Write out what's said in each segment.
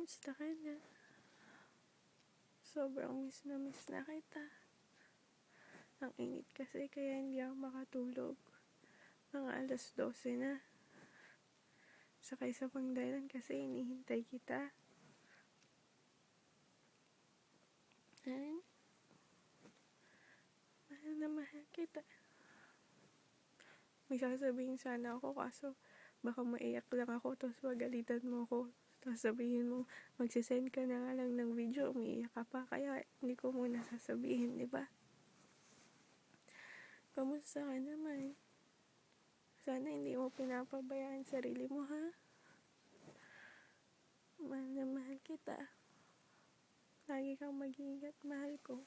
Kumusta ka na? Sobrang miss na kita. Ang init kasi kaya hindi ako makatulog. Mga 12:00 na. Saka isa pang dahilan kasi inihintay kita. Ay, mahal na mahal kita. May sasabihin sana ako kaso baka maiyak lang ako tapos magalitan mo ako. Tapos sabihin mo, magsisend ka na nga lang ng video, umiiyak ka pa. Kaya hindi ko muna sasabihin, di ba? Kamusta ka naman? Sana hindi mo pinapabayaan sarili mo, ha? Mahal na mahal kita. Lagi kang mag-iingat, mahal ko.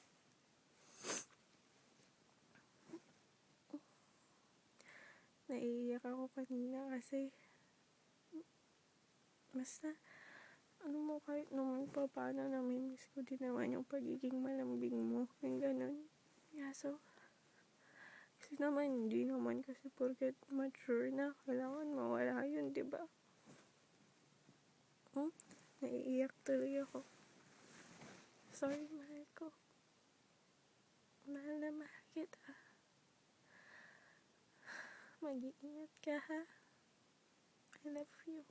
Naiiyak ako kanina kasi basta kahit naman pa paano namimiss ko din naman yung pagiging malambing mo, yung ganun. Yaso kasi naman hindi naman kasi porket mature na kailangan mawala yun, diba? Naiiyak tuloy ako. Sorry, mahal ko. Mahal na mahal kita. Mag-iingat ka, ha? I love you.